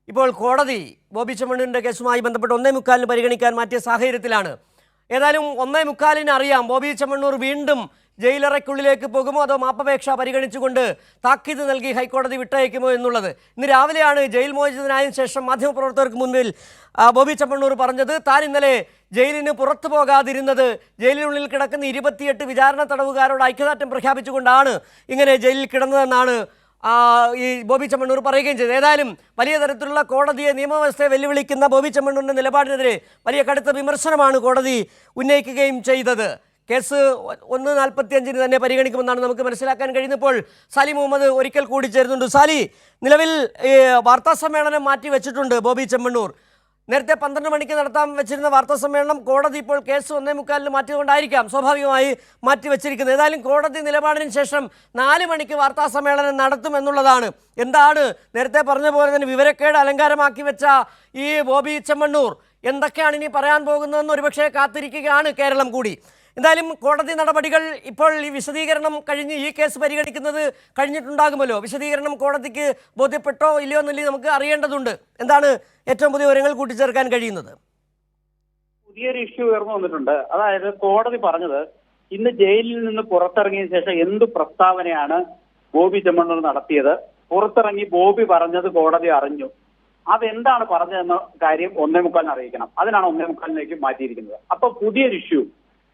ഇപ്പോൾ കോടതി ബോബി ചെമ്മണ്ണൂരിൻ്റെ കേസുമായി ബന്ധപ്പെട്ട് 1:45 പരിഗണിക്കാൻ മാറ്റിയ സാഹചര്യത്തിലാണ്. ഏതായാലും 1:45 അറിയാം ബോബി ചെമ്മണ്ണൂർ വീണ്ടും ജയിലറയ്ക്കുള്ളിലേക്ക് പോകുമോ അതോ മാപ്പപേക്ഷ പരിഗണിച്ചുകൊണ്ട് താക്കീത് നൽകി ഹൈക്കോടതി വിട്ടയക്കുമോ എന്നുള്ളത്. ഇന്ന് രാവിലെയാണ് ജയിൽ മോചിതനായതിനു ശേഷം മാധ്യമപ്രവർത്തകർക്ക് മുൻപിൽ ബോബി ചെമ്മണ്ണൂർ പറഞ്ഞത്. താൻ ഇന്നലെ ജയിലിന് പുറത്തു പോകാതിരുന്നത് ജയിലിനുള്ളിൽ കിടക്കുന്ന 28 വിചാരണ തടവുകാരോട് ഐക്യദാർഢ്യം പ്രഖ്യാപിച്ചുകൊണ്ടാണ് ഇങ്ങനെ ജയിലിൽ കിടന്നതെന്നാണ് ഈ ബോബി ചെമ്മണ്ണൂർ പറയുകയും ചെയ്തു. ഏതായാലും വലിയ തരത്തിലുള്ള കോടതിയെ നിയമവ്യവസ്ഥയെ വെല്ലുവിളിക്കുന്ന ബോബി ചെമ്മണ്ണൂരിൻ്റെ നിലപാടിനെതിരെ വലിയ കടുത്ത വിമർശനമാണ് കോടതി ഉന്നയിക്കുകയും ചെയ്തത്. കേസ് 1:45 തന്നെ പരിഗണിക്കുമെന്നാണ് നമുക്ക് മനസ്സിലാക്കാൻ കഴിയുന്നത്. ഇപ്പോൾ സാലി മുഹമ്മദ് ഒരിക്കൽ കൂടി ചേരുന്നുണ്ട്. സാലി, നിലവിൽ വാർത്താ സമ്മേളനം മാറ്റി വെച്ചിട്ടുണ്ട് ബോബി ചെമ്മണ്ണൂർ. നേരത്തെ 12 മണിക്ക് നടത്താൻ വെച്ചിരുന്ന വാർത്താ സമ്മേളനം കോടതി ഇപ്പോൾ കേസ് 1:45 മാറ്റിയതുകൊണ്ടായിരിക്കാം സ്വാഭാവികമായി മാറ്റിവെച്ചിരിക്കുന്നത്. ഏതായാലും കോടതി നിലപാടിന് ശേഷം 4 മണിക്ക് വാർത്താ സമ്മേളനം നടത്തുമെന്നുള്ളതാണ്. എന്താണ് നേരത്തെ പറഞ്ഞ പോലെ തന്നെ വിവരക്കേട് അലങ്കാരമാക്കി വെച്ച ഈ ബോബി ചെമ്മണ്ണൂർ എന്തൊക്കെയാണ് ഇനി പറയാൻ പോകുന്നതെന്ന് ഒരുപക്ഷെ കാത്തിരിക്കുകയാണ് കേരളം കൂടി. എന്തായാലും കോടതി നടപടികൾ ഇപ്പോൾ ഈ വിശദീകരണം കഴിഞ്ഞ് ഈ കേസ് പരിഗണിക്കുന്നത് കഴിഞ്ഞിട്ടുണ്ടാകുമല്ലോ. വിശദീകരണം കോടതിക്ക് ബോധ്യപ്പെട്ടോ ഇല്ലയോ എന്നല്ലേ നമുക്ക് അറിയേണ്ടതുണ്ട്. എന്താണ് ഏറ്റവും പുതിയ വിവരങ്ങൾ കൂട്ടിച്ചേർക്കാൻ കഴിയുന്നത്? പുതിയൊരു ഇഷ്യൂ ഉയർന്നു വന്നിട്ടുണ്ട്. അതായത് കോടതി പറഞ്ഞത് ഇന്ന് ജയിലിൽ നിന്ന് പുറത്തിറങ്ങിയ ശേഷം എന്ത് പ്രസ്താവനയാണ് ബോബി ചെമ്മണ്ണൂർ നടത്തിയത്, പുറത്തിറങ്ങി ബോബി പറഞ്ഞത് കോടതി അറിഞ്ഞു, അതെന്താണ് പറഞ്ഞതെന്ന കാര്യം 1:45 അറിയിക്കണം. അതിനാണ് 1:45 മാറ്റിയിരിക്കുന്നത്. അപ്പൊ പുതിയൊരു ഇഷ്യൂ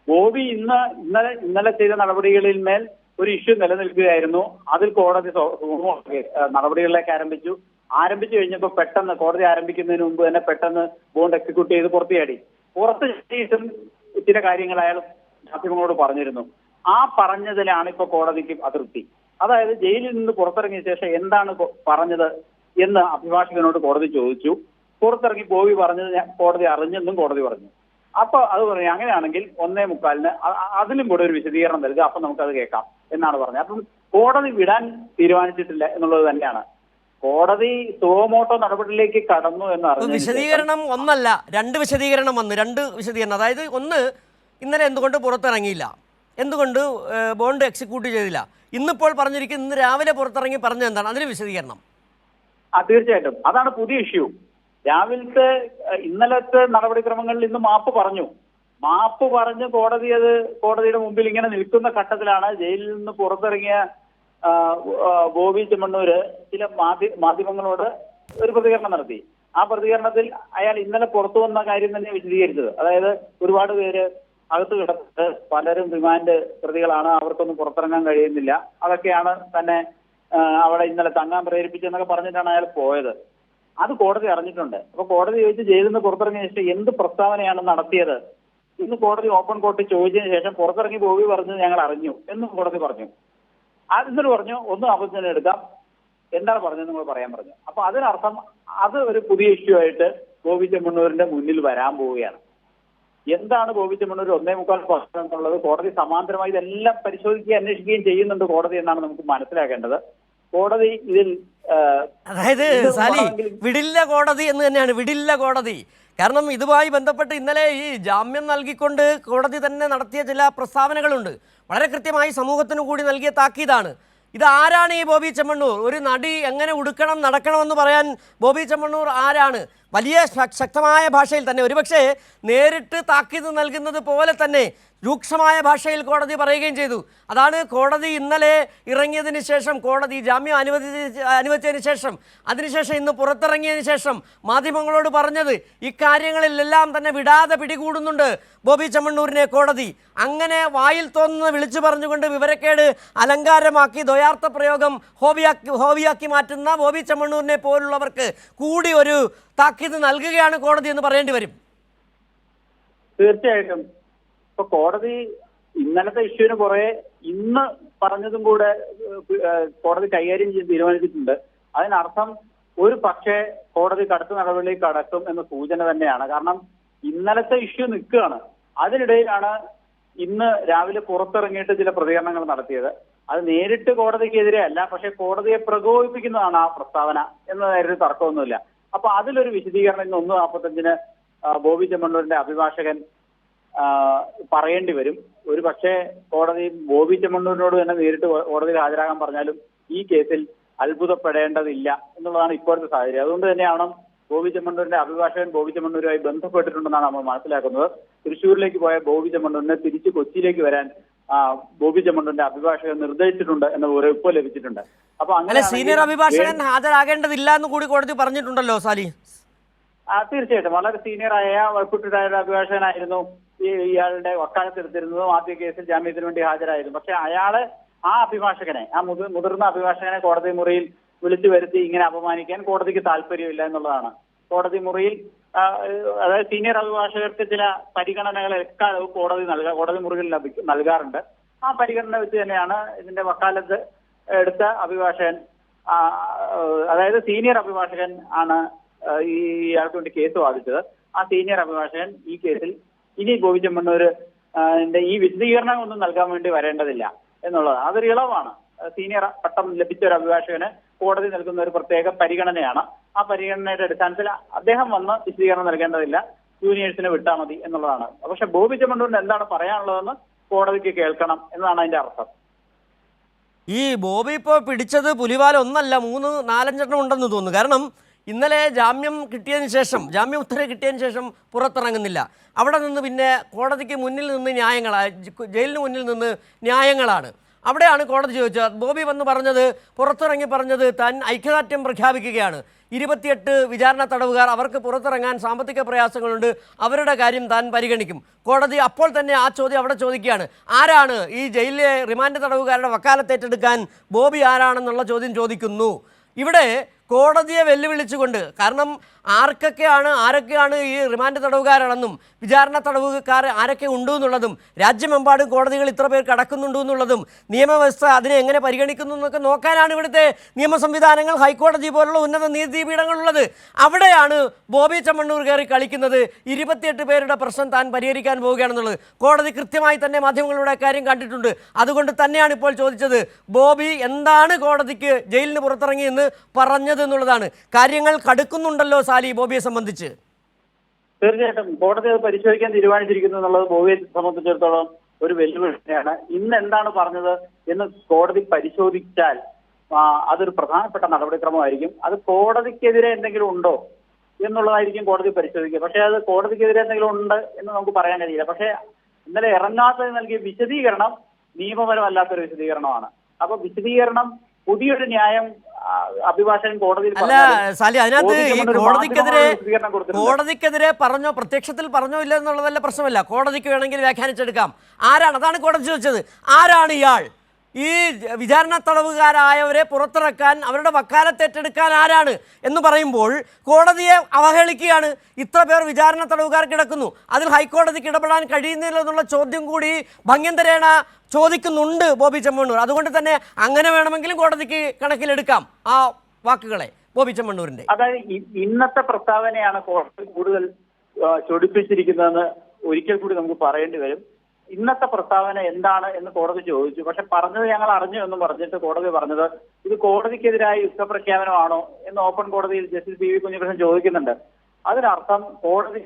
ബോബി ഇന്നലെ ചെയ്ത നടപടികളിൽ മേൽ ഒരു ഇഷ്യൂ നിലനിൽക്കുകയായിരുന്നു. അതിൽ കോടതി നടപടികളിലേക്ക് ആരംഭിച്ചു കഴിഞ്ഞപ്പോൾ പെട്ടെന്ന് കോടതി ആരംഭിക്കുന്നതിന് മുമ്പ് തന്നെ പെട്ടെന്ന് ബോണ്ട് എക്സിക്യൂട്ട് ചെയ്ത് പുറത്ത് ചാടിയിട്ടും ചില കാര്യങ്ങൾ അയാൾ മാധ്യമങ്ങളോട് പറഞ്ഞിരുന്നു. ആ പറഞ്ഞതിലാണ് ഇപ്പൊ കോടതിക്ക് അതൃപ്തി. അതായത് ജയിലിൽ നിന്ന് പുറത്തിറങ്ങിയ ശേഷം എന്താണ് പറഞ്ഞത് എന്ന് അഭിഭാഷകനോട് കോടതി ചോദിച്ചു. പുറത്തിറങ്ങി ബോബി പറഞ്ഞത് കോടതി അറിഞ്ഞെന്നും കോടതി പറഞ്ഞു. അപ്പൊ അത് പറഞ്ഞു അങ്ങനെയാണെങ്കിൽ 1:45 അതിലും കൂടെ ഒരു വിശദീകരണം നൽകുക, അപ്പൊ നമുക്കത് കേൾക്കാം എന്നാണ് പറഞ്ഞത്. അപ്പം കോടതി വിടാൻ തീരുമാനിച്ചിട്ടില്ല എന്നുള്ളത് തന്നെയാണ്. കോടതി സുവമോട്ടോ നടപടിയിലേക്ക് കടന്നു എന്ന് അറിഞ്ഞു. വിശദീകരണം ഒന്നല്ല, 2 വിശദീകരണം വന്നു. 2 വിശദീകരണം. അതായത് ഒന്ന്, ഇന്നലെ എന്തുകൊണ്ട് പുറത്തിറങ്ങിയില്ല, എന്തുകൊണ്ട് ബോണ്ട് എക്സിക്യൂട്ട് ചെയ്തില്ല. ഇന്നിപ്പോൾ പറഞ്ഞിരിക്കുന്നത് ഇന്ന് രാവിലെ പുറത്തിറങ്ങി പറഞ്ഞത് എന്താണ്, അതിന് വിശദീകരണം. തീർച്ചയായിട്ടും അതാണ് പുതിയ ഇഷ്യൂ. ഇന്നലത്തെ നടപടിക്രമങ്ങളിൽ ഇന്ന് മാപ്പ് പറഞ്ഞ് കോടതിയുടെ മുമ്പിൽ ഇങ്ങനെ നിൽക്കുന്ന ഘട്ടത്തിലാണ് ജയിലിൽ നിന്ന് പുറത്തിറങ്ങിയ ബോബി ചെമ്മണ്ണൂര് ചില മാധ്യമങ്ങളോട് ഒരു പ്രതികരണം നടത്തി. ആ പ്രതികരണത്തിൽ അയാൾ ഇന്നലെ പുറത്തു വന്ന കാര്യം തന്നെ വിശദീകരിച്ചത്. അതായത് ഒരുപാട് പേര് അകത്ത് കിടന്നിട്ട് പലരും റിമാൻഡ് പ്രതികളാണ്, അവർക്കൊന്നും പുറത്തിറങ്ങാൻ കഴിയുന്നില്ല, അതൊക്കെയാണ് തന്നെ അവിടെ ഇന്നലെ തങ്ങാൻ പ്രേരിപ്പിച്ചെന്നൊക്കെ പറഞ്ഞിട്ടാണ് അയാൾ പോയത്. അത് കോടതി അറിഞ്ഞിട്ടുണ്ട്. അപ്പൊ കോടതി ചോദിച്ച് ജയിലിൽ നിന്ന് പുറത്തിറങ്ങിയ ശേഷം എന്ത് പ്രസ്താവനയാണ് നടത്തിയത് ഇന്ന് കോടതി ഓപ്പൺ കോർട്ടിൽ ചോദിച്ചതിന് ശേഷം പുറത്തിറങ്ങി ബോബി പറഞ്ഞത് ഞങ്ങൾ അറിഞ്ഞു എന്നും കോടതി പറഞ്ഞു. എന്നിട്ട് പറഞ്ഞു 1:45 എടുക്കാം, എന്താണ് പറഞ്ഞത് നിങ്ങൾ പറയാൻ പറഞ്ഞു. അപ്പൊ അതിനർത്ഥം അത് ഒരു പുതിയ ഇഷ്യൂ ആയിട്ട് ബോബി ചെമ്മണ്ണൂരിന്റെ മുന്നിൽ വരാൻ പോവുകയാണ്. എന്താണ് ബോബി ചെമ്മണ്ണൂർ 1:45 പറഞ്ഞെന്നുള്ളത് കോടതി സമാന്തരമായി ഇതെല്ലാം പരിശോധിക്കുകയും അന്വേഷിക്കുകയും ചെയ്യുന്നുണ്ട് കോടതി എന്നാണ് നമുക്ക് മനസ്സിലാക്കേണ്ടത്. കോടതി ഇതിൽ അതായത് സാലി വിടില്ല കോടതി എന്ന് തന്നെയാണ്, വിടില്ല കോടതി. കാരണം ഇതുമായി ബന്ധപ്പെട്ട് ഇന്നലെ ഈ ജാമ്യം നൽകിക്കൊണ്ട് കോടതി തന്നെ നടത്തിയ ചില പ്രസ്താവനകളുണ്ട്. വളരെ കൃത്യമായി സമൂഹത്തിന് കൂടി നൽകിയ താക്കീതാണ്. ഇത് ആരാണ് ഈ ബോബി ചെമ്മണ്ണൂർ? ഒരു നടി എങ്ങനെ ഉടുക്കണം നടക്കണമെന്ന് പറയാൻ ബോബി ചെമ്മണ്ണൂർ ആരാണ്? വലിയ ശക്തമായ ഭാഷയിൽ തന്നെ, ഒരുപക്ഷെ നേരിട്ട് താക്കീത് നൽകുന്നത് പോലെ തന്നെ രൂക്ഷമായ ഭാഷയിൽ കോടതി പറയുകയും ചെയ്തു. അതാണ് കോടതി ഇന്നലെ ഇറങ്ങിയതിന് ശേഷം, കോടതി ജാമ്യം അനുവദിച്ചതിന് ശേഷം, അതിനുശേഷം ഇന്ന് പുറത്തിറങ്ങിയതിന് ശേഷം മാധ്യമങ്ങളോട് പറഞ്ഞത്. ഇക്കാര്യങ്ങളിലെല്ലാം തന്നെ വിടാതെ പിടികൂടുന്നുണ്ട് ബോബി ചെമ്മണ്ണൂരിനെ കോടതി. അങ്ങനെ വായിൽ തോന്നുന്നത് വിളിച്ചു പറഞ്ഞുകൊണ്ട് വിവരക്കേട് അലങ്കാരമാക്കി ദ്വയാർത്ഥ പ്രയോഗം ഹോബിയാക്കി മാറ്റുന്ന ബോബി ചെമ്മണ്ണൂരിനെ പോലുള്ളവർക്ക് കൂടി ഒരു താക്കീത് നൽകുകയാണ് കോടതി എന്ന് പറയേണ്ടി വരും. തീർച്ചയായിട്ടും ഇപ്പൊ കോടതി ഇന്നലത്തെ ഇഷ്യൂവിന് പുറകെ ഇന്ന് പറഞ്ഞതും കൂടെ കോടതി കൈകാര്യം ചെയ്ത് തീരുമാനിച്ചിട്ടുണ്ട്. അതിനർത്ഥം ഒരു പക്ഷേ കോടതി കടുത്ത നടപടിയിലേക്ക് കടക്കും എന്ന സൂചന തന്നെയാണ്. കാരണം ഇന്നലത്തെ ഇഷ്യൂ നിൽക്കുകയാണ്. അതിനിടയിലാണ് ഇന്ന് രാവിലെ പുറത്തിറങ്ങിയിട്ട് ചില പ്രതികരണങ്ങൾ നടത്തിയത്. അത് നേരിട്ട് കോടതിക്കെതിരെ അല്ല, പക്ഷെ കോടതിയെ പ്രകോപിപ്പിക്കുന്നതാണ് ആ പ്രസ്താവന എന്ന കാര്യത്തിൽ തർക്കമൊന്നുമില്ല. അപ്പൊ അതിലൊരു വിശദീകരണം ഇന്ന് 1:45 ബോബി ചെമ്മണ്ണൂരിന്റെ അഭിഭാഷകൻ പറയേണ്ടി വരും. ഒരു പക്ഷേ കോടതി ബോബി ചെമ്മണ്ണൂരിനോട് തന്നെ നേരിട്ട് കോടതിയിൽ ഹാജരാകാൻ പറഞ്ഞാലും ഈ കേസിൽ അത്ഭുതപ്പെടേണ്ടതില്ല എന്നുള്ളതാണ് ഇപ്പോഴത്തെ സാഹചര്യം. അതുകൊണ്ട് തന്നെയാണ് ബോബി ചെമ്മണ്ണൂരിന്റെ അഭിഭാഷകൻ ബോബി ചെമ്മണ്ണൂരുമായി ബന്ധപ്പെട്ടിട്ടുണ്ടെന്നാണ് നമ്മൾ മനസ്സിലാക്കുന്നത്. തൃശ്ശൂരിലേക്ക് പോയ ബോബി ചെമ്മണ്ണൂരിനെ തിരിച്ച് കൊച്ചിയിലേക്ക് വരാൻ ബോബി ചെമ്മണ്ണൂരിന്റെ അഭിഭാഷകൻ നിർദ്ദേശിച്ചിട്ടുണ്ട് എന്ന ഉറപ്പ് ലഭിച്ചിട്ടുണ്ട്. അപ്പൊ അങ്ങനെ സീനിയർ അഭിഭാഷകൻ ഹാജരാകേണ്ടതില്ല എന്ന് കൂടി കോടതി പറഞ്ഞിട്ടുണ്ടല്ലോ സാലി. തീർച്ചയായിട്ടും വളരെ സീനിയറായ റിപ്പൂട്ടഡായ ഒരു അഭിഭാഷകനായിരുന്നു ഇയാളുടെ വക്കാലത്തെടുത്തിരുന്നതും ആദ്യ കേസിൽ ജാമ്യത്തിന് വേണ്ടി ഹാജരായിരുന്നു. പക്ഷെ അയാള് ആ അഭിഭാഷകനെ, ആ മുതിർന്ന അഭിഭാഷകനെ കോടതി മുറിയിൽ വിളിച്ചു വരുത്തി ഇങ്ങനെ അപമാനിക്കാൻ കോടതിക്ക് താല്പര്യമില്ല എന്നുള്ളതാണ്. കോടതി മുറിയിൽ അതായത് സീനിയർ അഭിഭാഷകർക്ക് ചില പരിഗണനകൾ എക്കാലവും കോടതി മുറികളിൽ നൽകാറുണ്ട്. ആ പരിഗണന വെച്ച് തന്നെയാണ് ഇതിന്റെ വക്കാലത്ത് എടുത്ത അഭിഭാഷകൻ, അതായത് സീനിയർ അഭിഭാഷകൻ ആണ് ഇയാൾക്ക് വേണ്ടി കേസ് വാദിച്ചത്. ആ സീനിയർ അഭിഭാഷകൻ ഈ കേസിൽ ഇനി ബോബി ചെമ്മണ്ണൂര് ഈ വിശദീകരണം ഒന്നും നൽകാൻ വേണ്ടി വരേണ്ടതില്ല എന്നുള്ളത് അതൊരു ഇളവാണ്. സീനിയർ പട്ടം ലഭിച്ച ഒരു അഭിഭാഷകന് കോടതി നൽകുന്ന ഒരു പ്രത്യേക പരിഗണനയാണ്. ആ പരിഗണനയുടെ അടിസ്ഥാനത്തിൽ അദ്ദേഹം വന്ന് വിശദീകരണം നൽകേണ്ടതില്ല, ജൂനിയേഴ്സിനെ വിട്ടാൽ മതി എന്നുള്ളതാണ്. പക്ഷെ ബോബി ചെമ്മണ്ണൂരിന് എന്താണ് പറയാനുള്ളതെന്ന് കോടതിക്ക് കേൾക്കണം എന്നതാണ് അതിന്റെ അർത്ഥം. ഈ ബോബി ഇപ്പോൾ പിടിച്ചത് പുലിവാല ഒന്നല്ല, 3-4 ഉണ്ടെന്ന് തോന്നുന്നു. കാരണം ഇന്നലെ ജാമ്യം കിട്ടിയതിന് ശേഷം, ജാമ്യ ഉത്തരവ് കിട്ടിയതിന് ശേഷം പുറത്തിറങ്ങുന്നില്ല. അവിടെ നിന്ന് പിന്നെ കോടതിക്ക് മുന്നിൽ നിന്ന് ജയിലിന് മുന്നിൽ നിന്ന് ന്യായങ്ങളാണ്. അവിടെയാണ് കോടതി ചോദിച്ചത്. ബോബി വന്ന് പറഞ്ഞത്, പുറത്തിറങ്ങി പറഞ്ഞത് താൻ ഐക്യദാർഢ്യം പ്രഖ്യാപിക്കുകയാണ്. 28 വിചാരണ തടവുകാർ, അവർക്ക് പുറത്തിറങ്ങാൻ സാമ്പത്തിക പ്രയാസങ്ങളുണ്ട്, അവരുടെ കാര്യം താൻ പരിഗണിക്കും. കോടതി അപ്പോൾ തന്നെ ആ ചോദ്യം അവിടെ ചോദിക്കുകയാണ്, ആരാണ് ഈ ജയിലിലെ റിമാൻഡ് തടവുകാരുടെ വക്കാലത്തേറ്റെടുക്കാൻ ബോബി ആരാണെന്നുള്ള ചോദ്യം ചോദിക്കുന്നു. ഇവിടെ കോടതിയെ വെല്ലുവിളിച്ചുകൊണ്ട്, കാരണം ആരൊക്കെയാണ് ഈ റിമാൻഡ് തടവുകാരാണെന്നും വിചാരണ തടവുകാർ ആരൊക്കെ ഉണ്ടു എന്നുള്ളതും, രാജ്യമെമ്പാടും കോടതികൾ ഇത്ര പേർ കടക്കുന്നുണ്ടു എന്നുള്ളതും, നിയമവ്യവസ്ഥ അതിനെ എങ്ങനെ പരിഗണിക്കുന്നു എന്നൊക്കെ നോക്കാനാണ് ഇവിടുത്തെ നിയമ സംവിധാനങ്ങൾ, ഹൈക്കോടതി പോലുള്ള ഉന്നത നീതിപീഠങ്ങളുള്ളത്. അവിടെയാണ് ബോബി ചെമ്മണ്ണൂർ കയറി കളിക്കുന്നത്. 28 പേരുടെ പ്രശ്നം താൻ പരിഹരിക്കാൻ പോവുകയാണെന്നുള്ളത് കോടതി കൃത്യമായി തന്നെ മാധ്യമങ്ങളുടെ കാര്യം കണ്ടിട്ടുണ്ട്. അതുകൊണ്ട് തന്നെയാണ് ഇപ്പോൾ ചോദിച്ചത്, ബോബി എന്താണ് കോടതിക്ക് ജയിലിന് പുറത്തിറങ്ങിയെന്ന് പറഞ്ഞത് എന്നുള്ളതാണ്. കാര്യങ്ങൾ കടുക്കുന്നുണ്ടല്ലോ സാലി ബോബിയെ സംബന്ധിച്ച്. തീർച്ചയായിട്ടും കോടതി അത് പരിശോധിക്കാൻ തീരുമാനിച്ചിരിക്കുന്നു എന്നുള്ളത് ബോബിയെ സംബന്ധിച്ചിടത്തോളം ഒരു വെല്ലുവിളി തന്നെയാണ്. ഇന്ന് എന്താണ് പറഞ്ഞത് എന്ന് കോടതി പരിശോധിച്ചാൽ അതൊരു പ്രധാനപ്പെട്ട നടപടിക്രമമായിരിക്കും. അത് കോടതിക്കെതിരെ എന്തെങ്കിലും ഉണ്ടോ എന്നുള്ളതായിരിക്കും കോടതി പരിശോധിക്കുക. പക്ഷെ അത് കോടതിക്കെതിരെ എന്തെങ്കിലും ഉണ്ട് എന്ന് നമുക്ക് പറയാൻ കഴിയില്ല. പക്ഷെ ഇന്നലെ ഇറങ്ങാത്തത് നൽകിയ വിശദീകരണം നിയമപരമല്ലാത്തൊരു വിശദീകരണമാണ്. അപ്പൊ വിശദീകരണം, പുതിയൊരു ന്യായം അഭിഭാഷകൻ കോടതിയിൽ അല്ല സാലി, അതിനകത്ത് ഈ കോടതിക്കെതിരെ പറഞ്ഞോ, പ്രത്യക്ഷത്തിൽ പറഞ്ഞോ ഇല്ല എന്നുള്ളതല്ല പ്രശ്നമല്ല. കോടതിക്ക് വേണമെങ്കിൽ വ്യാഖ്യാനിച്ചെടുക്കാം. ആരാണ്, അതാണ് കോടതി ചോദിച്ചത്. ആരാണ് ഇയാൾ? ഈ വിചാരണ തടവുകാരായവരെ പുറത്തിറക്കാൻ, അവരുടെ വക്കാലത്തേറ്റെടുക്കാൻ ആരാണ് എന്ന് പറയുമ്പോൾ കോടതിയെ അവഹേളിക്കുകയാണ്. ഇത്ര പേർ വിചാരണ തടവുകാർ കിടക്കുന്നു, അതിൽ ഹൈക്കോടതിക്ക് ഇടപെടാൻ കഴിയുന്നില്ല എന്നുള്ള ചോദ്യം കൂടി ഭംഗ്യന്തരേണ ചോദിക്കുന്നുണ്ട് ബോബി ചെമ്മണ്ണൂർ. അതുകൊണ്ട് തന്നെ അങ്ങനെ വേണമെങ്കിലും കോടതിക്ക് കണക്കിലെടുക്കാം ആ വാക്കുകളെ ബോബി ചെമ്മണ്ണൂരിന്റെ. അതായത് ഇന്നത്തെ പ്രസ്താവനയാണ് കോടതി കൂടുതൽ ചൊടിപ്പിച്ചിരിക്കുന്നതെന്ന് ഒരിക്കൽ കൂടി നമുക്ക് പറയേണ്ടി വരും. ഇന്നത്തെ പ്രസ്താവന എന്താണ് എന്ന് കോടതി ചോദിച്ചു. പക്ഷെ പറഞ്ഞത് ഞങ്ങൾ അറിഞ്ഞു എന്നും പറഞ്ഞിട്ട് കോടതി പറഞ്ഞത് ഇത് കോടതിക്കെതിരായ യുദ്ധപ്രഖ്യാപനമാണോ എന്ന് ഓപ്പൺ കോടതിയിൽ ജസ്റ്റിസ് പി വി കുഞ്ഞികൃഷ്ണൻ ചോദിക്കുന്നുണ്ട്. അതിനർത്ഥം കോടതി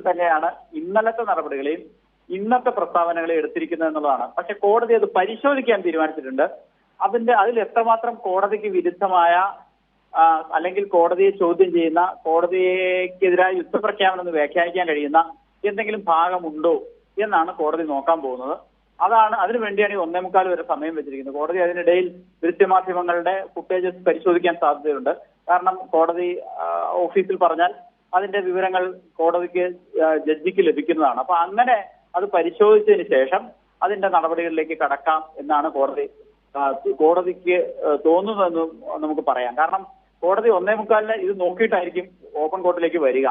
തന്നെയാണ് ഇന്നലത്തെ നടപടികളെയും ഇന്നത്തെ പ്രസ്താവനകളെ എടുത്തിരിക്കുന്നത് എന്നുള്ളതാണ്. പക്ഷെ കോടതി അത് പരിശോധിക്കാൻ തീരുമാനിച്ചിട്ടുണ്ട്. അതിൽ എത്രമാത്രം കോടതിക്ക് വിരുദ്ധമായ അല്ലെങ്കിൽ കോടതിയെ ചോദ്യം ചെയ്യുന്ന, കോടതിക്കെതിരായ യുദ്ധപ്രഖ്യാപനം എന്ന് വ്യാഖ്യാനിക്കാൻ കഴിയുന്ന എന്തെങ്കിലും ഭാഗമുണ്ടോ എന്നാണ് കോടതി നോക്കാൻ പോകുന്നത്. അതിനു വേണ്ടിയാണ് ഈ 1:45 വരെ സമയം വെച്ചിരിക്കുന്നത്. കോടതി അതിനിടയിൽ ദൃശ്യമാധ്യമങ്ങളുടെ ഫുട്ടേജസ് പരിശോധിക്കാൻ സാധ്യതയുണ്ട്. കാരണം കോടതി ഓഫീസിൽ പറഞ്ഞാൽ അതിന്റെ വിവരങ്ങൾ കോടതിക്ക് ജഡ്ജിക്ക് ലഭിക്കുന്നതാണ്. അപ്പൊ അങ്ങനെ അത് പരിശോധിച്ചതിന് ശേഷം അതിന്റെ നടപടികളിലേക്ക് കടക്കാം എന്നാണ് കോടതിക്ക് തോന്നുന്നതെന്ന് നമുക്ക് പറയാം. കാരണം കോടതി 1:45 ഇത് നോക്കിയിട്ടായിരിക്കും ഓപ്പൺ കോർട്ടിലേക്ക് വരിക.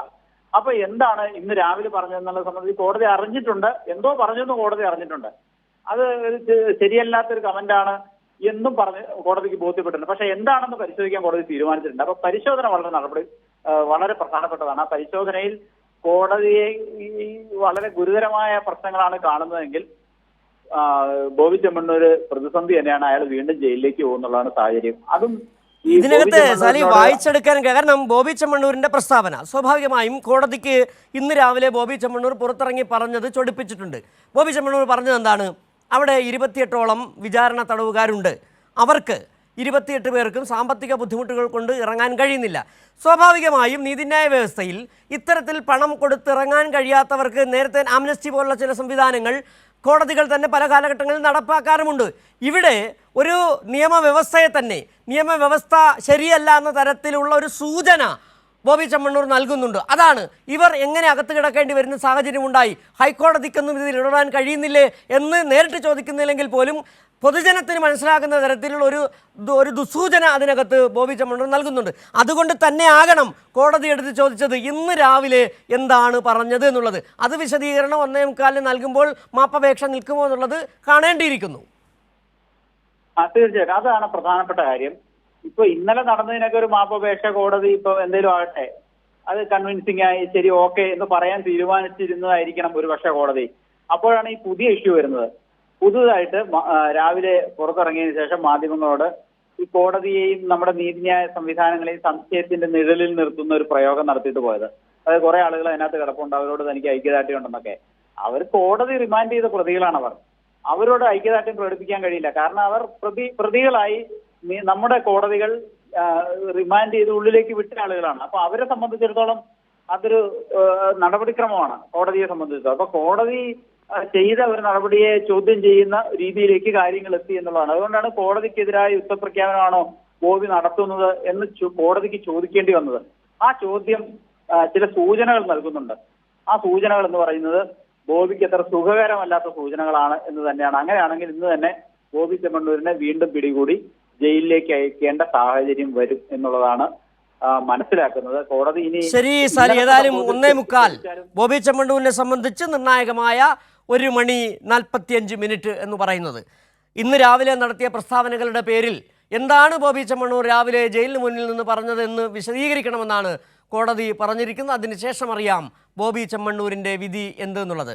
അപ്പൊ എന്താണ് ഇന്ന് രാവിലെ പറഞ്ഞതെന്നുള്ളത് സംബന്ധിച്ച് കോടതി അറിഞ്ഞിട്ടുണ്ട്. എന്തോ പറഞ്ഞെന്ന് കോടതി അറിഞ്ഞിട്ടുണ്ട്. അത് ശരിയല്ലാത്തൊരു കമന്റാണ് എന്നും പറഞ്ഞ് കോടതിക്ക് ബോധ്യപ്പെട്ടിട്ടുണ്ട്. പക്ഷെ എന്താണെന്ന് പരിശോധിക്കാൻ കോടതി തീരുമാനിച്ചിട്ടുണ്ട്. അപ്പൊ പരിശോധന വളരെ പ്രധാനപ്പെട്ടതാണ്. ആ പരിശോധനയിൽ കോടതിയെ വളരെ ഗുരുതരമായ പ്രശ്നങ്ങളാണ് കാണുന്നതെങ്കിൽ ബോബി ചെമ്മണ്ണൂര് പ്രതിസന്ധി തന്നെയാണ്. അയാൾ വീണ്ടും ജയിലിലേക്ക് പോകുന്നുള്ളതാണ് സാഹചര്യം. അതും ഇതിനകത്ത് സാലി വായിച്ചെടുക്കാൻ, കാരണം ബോബി ചെമ്മണ്ണൂരിന്റെ പ്രസ്താവന സ്വാഭാവികമായും കോടതിക്ക് ഇന്ന് രാവിലെ ബോബി ചെമ്മണ്ണൂർ പുറത്തിറങ്ങി പറഞ്ഞത് ചൊടിപ്പിച്ചിട്ടുണ്ട്. ബോബി ചെമ്മണ്ണൂർ പറഞ്ഞത് എന്താണ്? അവിടെ 28ഓളം വിചാരണ തടവുകാരുണ്ട്, അവർക്ക് 28 പേർക്കും സാമ്പത്തിക ബുദ്ധിമുട്ടുകൾ കൊണ്ട് ഇറങ്ങാൻ കഴിയുന്നില്ല. സ്വാഭാവികമായും നീതിന്യായ വ്യവസ്ഥയിൽ ഇത്തരത്തിൽ പണം കൊടുത്തിറങ്ങാൻ കഴിയാത്തവർക്ക് നേരത്തെ ആംനസ്റ്റി പോലുള്ള ചില സംവിധാനങ്ങൾ കോടതികൾ തന്നെ പല കാലഘട്ടങ്ങളിൽ നടപ്പാക്കാറുമുണ്ട്. ഇവിടെ ഒരു നിയമവ്യവസ്ഥയെ തന്നെ നിയമവ്യവസ്ഥ ശരിയല്ല എന്ന തരത്തിലുള്ള ഒരു സൂചന ബോബി ചെമ്മണ്ണൂർ നൽകുന്നുണ്ട്. അതാണ് ഇവർ എങ്ങനെ അകത്ത് കിടക്കേണ്ടി വരുന്ന സാഹചര്യമുണ്ടായി, ഹൈക്കോടതിക്കൊന്നും ഇതിൽ ഇടപെടാൻ കഴിയുന്നില്ലേ എന്ന് നേരിട്ട് ചോദിക്കുന്നില്ലെങ്കിൽ പോലും പൊതുജനത്തിന് മനസ്സിലാക്കുന്ന തരത്തിലുള്ള ഒരു ദുസൂചന അതിനകത്ത് ബോബി ചെമ്മണ്ണൂർ നൽകുന്നുണ്ട്. അതുകൊണ്ട് തന്നെ ആകണം കോടതി എടുത്ത് ചോദിച്ചത് ഇന്ന് രാവിലെ എന്താണ് പറഞ്ഞത് എന്നുള്ളത്. അത് വിശദീകരണം 1:45 നൽകുമ്പോൾ മാപ്പപേക്ഷ നിൽക്കുമോ എന്നുള്ളത് കാണേണ്ടിയിരിക്കുന്നു. തീർച്ചയായിട്ടും അതാണ് പ്രധാനപ്പെട്ട കാര്യം. ഇപ്പൊ ഇന്നലെ നടന്നതിനൊക്കെ ഒരു മാപ്പപേക്ഷ കോടതി ഇപ്പൊ എന്തെങ്കിലും ആകട്ടെ, അത് കൺവിൻസിംഗ് ആയി ശരി ഓക്കെ എന്ന് പറയാൻ തീരുമാനിച്ചിരുന്നതായിരിക്കണം ഒരു പക്ഷേ കോടതി. അപ്പോഴാണ് ഈ പുതിയ ഇഷ്യൂ വരുന്നത്. പുതുതായിട്ട് രാവിലെ പുറത്തിറങ്ങിയതിനു ശേഷം മാധ്യമങ്ങളോട് ഈ കോടതിയെയും നമ്മുടെ നീതിന്യായ സംവിധാനങ്ങളെയും സംശയത്തിന്റെ നിഴലിൽ നിർത്തുന്ന ഒരു പ്രയോഗം നടത്തിയിട്ട് പോയത്. അതായത് കുറെ ആളുകൾ അതിനകത്ത് കിടപ്പുണ്ട്, അവരോട് തനിക്ക് ഐക്യദാർഢ്യം ഉണ്ടെന്നൊക്കെ. അവർ കോടതി റിമാൻഡ് ചെയ്ത പ്രതികളാണ് അവരോട് ഐക്യദാർഢ്യം പ്രകടിപ്പിക്കാൻ കഴിയില്ല. കാരണം അവർ പ്രതികളായി നമ്മുടെ കോടതികൾ റിമാൻഡ് ചെയ്ത് ഉള്ളിലേക്ക് വിട്ട ആളുകളാണ്. അപ്പൊ അവരെ സംബന്ധിച്ചിടത്തോളം അതൊരു നടപടിക്രമമാണ് കോടതിയെ സംബന്ധിച്ചിടത്തോളം. അപ്പൊ കോടതി ചെയ്ത ഒരു നടപടിയെ ചോദ്യം ചെയ്യുന്ന രീതിയിലേക്ക് കാര്യങ്ങൾ എത്തി എന്നുള്ളതാണ്. അതുകൊണ്ടാണ് കോടതിക്കെതിരായ യുദ്ധപ്രഖ്യാപനമാണോ ബോബി നടത്തുന്നത് എന്ന് കോടതിക്ക് ചോദിക്കേണ്ടി വന്നത്. ആ ചോദ്യം ചില സൂചനകൾ നൽകുന്നുണ്ട്. ആ സൂചനകൾ എന്ന് പറയുന്നത് ബോബിക്ക് അത്ര സുഖകരമല്ലാത്ത സൂചനകളാണ് എന്ന് തന്നെയാണ്. അങ്ങനെയാണെങ്കിൽ ഇന്ന് തന്നെ ബോബി ചെമ്മണ്ണൂരിനെ വീണ്ടും പിടികൂടി ജയിലിലേക്ക് അയക്കേണ്ട സാഹചര്യം വരും എന്നുള്ളതാണ് മനസ്സിലാക്കുന്നത്. കോടതി ഇനി ശരി സാർ, ഏതായാലും 1:45 ബോബി ചെമ്മണ്ണൂരിനെ സംബന്ധിച്ച് നിർണായകമായ 1:45 എന്ന് പറയുന്നത് ഇന്ന് രാവിലെ നടത്തിയ പ്രസ്താവനകളുടെ പേരിൽ എന്താണ് ബോബി ചെമ്മണ്ണൂർ രാവിലെ ജയിലിന് മുന്നിൽ നിന്ന് പറഞ്ഞതെന്ന് വിശദീകരിക്കണമെന്നാണ് കോടതി പറഞ്ഞിരിക്കുന്നത്. അതിനുശേഷം അറിയാം ബോബി ചെമ്മണ്ണൂരിൻ്റെ വിധി എന്തെന്നുള്ളത്.